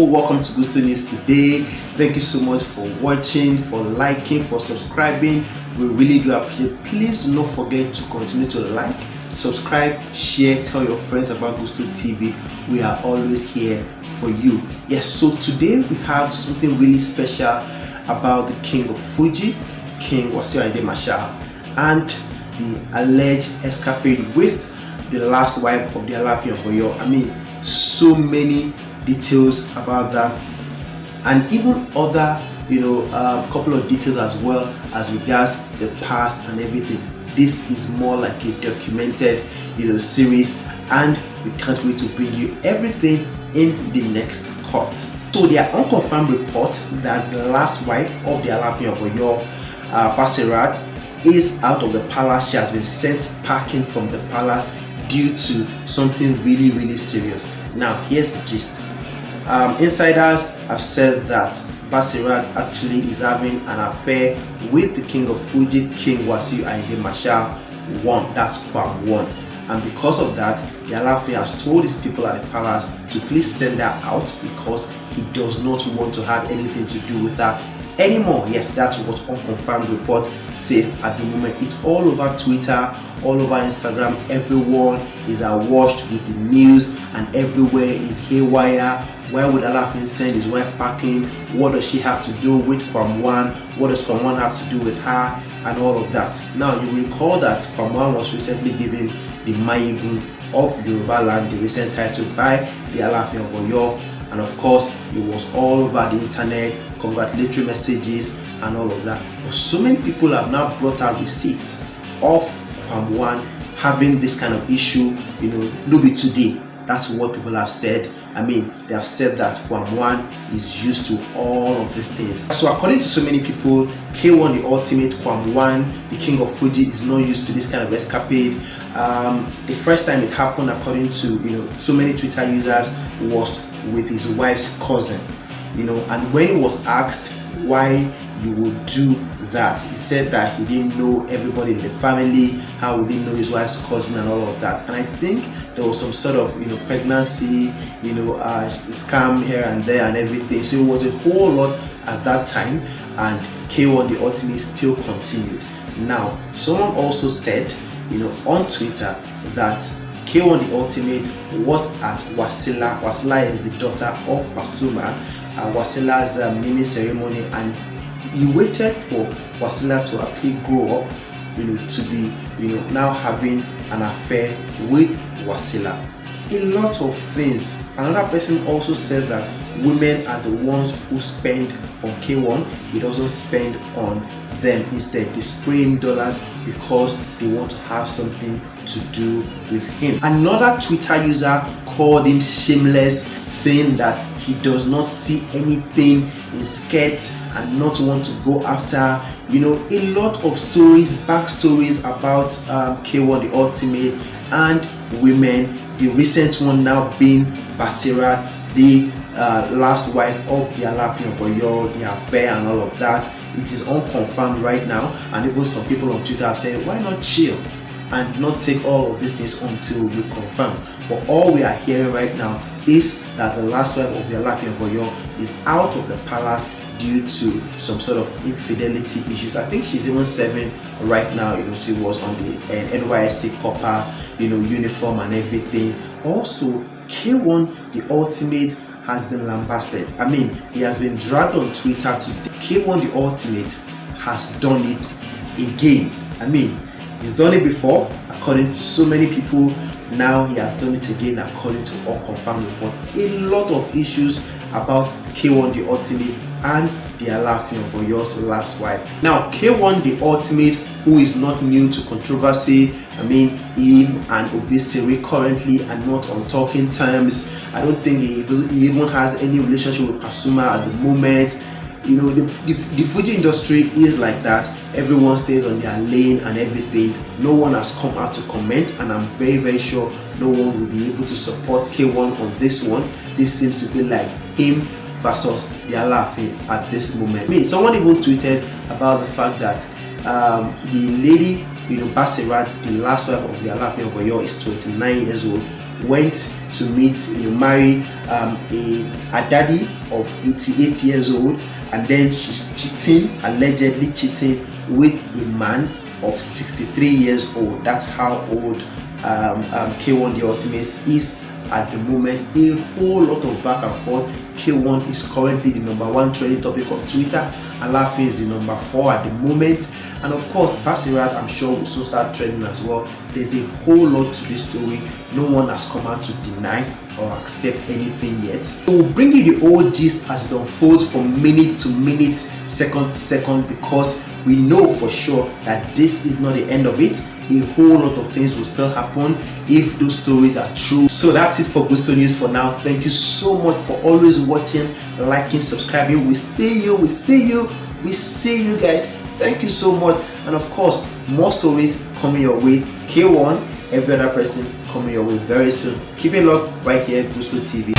So welcome to Gusto News today. Thank you so much for watching, for liking, for subscribing. We really do appreciate it. Please do not forget to continue to like, subscribe, share, tell your friends about Gusto TV. We are always here for you. Yes, so today we have something really special about the king of Fuji, King Wasiu Ayinde Marshal, and the alleged escapade with the last wife of the Alaafin of Oyo. I mean, so many details about that, and even other, couple of details as well as regards the past and everything. This is more like a documented, series, and we can't wait to bring you everything in the next cut. So there are unconfirmed reports that the last wife of the Alaafin of Oyo, Basirat, is out of the palace. She has been sent packing from the palace due to something really serious. Now here's the gist. Insiders have said that Basirat actually is having an affair with the king of Fuji, King Wasiu Ayinde Marshal 1, that's Kwam 1, and because of that, the Alaafin has told his people at the palace to please send her out because he does not want to have anything to do with her anymore. Yes, that's what unconfirmed report says at the moment. It's all over Twitter, all over Instagram. Everyone is awash with the news and everywhere is haywire. Why would Alaafin send his wife packing? What does she have to do with Kwam 1? What does Kwam 1 have to do with her? And all of that. Now you recall that Kwam 1 was recently given the Mayegun of Yoruba land, the recent title by the Alaafin of Oyo, and of course it was all over the internet, congratulatory messages and all of that. But so many people have now brought out receipts of Kwam 1 having this kind of issue, no be today. That's what people have said. I mean, they have said that Kwam 1 is used to all of these things. So according to so many people, K1 the ultimate, Kwam 1, the king of Fuji, is not used to this kind of escapade. The first time it happened, according to so many Twitter users, was with his wife's cousin. And when he was asked why you would do that, he said that he didn't know everybody in the family, how he didn't know his wife's cousin and all of that. And I think there was some sort of pregnancy, scam here and there and everything. So it was a whole lot at that time, and K1 the ultimate still continued. Now someone also said on Twitter that K1 the ultimate was at Wasila. Wasila is the daughter of Pasuma, Wasila's naming ceremony, and he waited for Wasila to actually grow up, to be, now having an affair with Wasila. A lot of things. Another person also said that women are the ones who spend on K1. He doesn't spend on them. Instead, they spray him dollars because they want to have something to do with him. Another Twitter user called him shameless, saying that he does not see anything in skirts and not want to go after, a lot of stories, backstories about K1 the ultimate and women. The recent one now being Basirat, the last wife of the Alaafin of Oyo, the affair and all of that. It is unconfirmed right now, and even some people on Twitter have said, why not chill and not take all of these things until you confirm? But all we are hearing right now is that the last wife of the Alaafin of Oyo is out of the palace due to some sort of infidelity issues. I think she's even serving right now. She was on the NYSC copper, uniform and everything. Also, K1 the ultimate has been lambasted. I mean, he has been dragged on Twitter today. K1 the ultimate has done it again. I mean, he's done it before, according to so many people. Now he has done it again, according to unconfirmed report. A lot of issues about K1 the ultimate and the Alaafin of Oyo's last wife. Now K1 the ultimate, who is not new to controversy. I mean, him and Obesere currently are not on talking terms. I don't think he even has any relationship with Pasuma at the moment. The Fuji industry is like that. Everyone stays on their lane and everything. No one has come out to comment, and I'm very sure no one will be able to support K1 on this one. This seems to be like him versus the Alaafin at this moment. I mean, someone even tweeted about the fact that the lady, Basirat, the last wife of the Alaafin of Oyo, is 29 years old, went to meet, marry a daddy of 88 years old, and then she's allegedly cheating with a man of 63 years old. That's how old K1 The Ultimate is at the moment. A whole lot of back and forth. K1 is currently the #1 trending topic on Twitter. Alafin is the #4 at the moment, and of course Basirat, I'm sure, will soon start trending as well. There's a whole lot to this story. No one has come out to deny or accept anything yet. So we'll bring you the whole gist as it unfolds from minute to minute, second to second, because we know for sure that this is not the end of it. A whole lot of things will still happen if those stories are true. So that's it for Gusto News for now. Thank you so much for always watching, liking, subscribing. We see you guys. Thank you so much. And of course, more stories coming your way. K1, every other person coming your way very soon. Keep it locked right here, Gusto TV.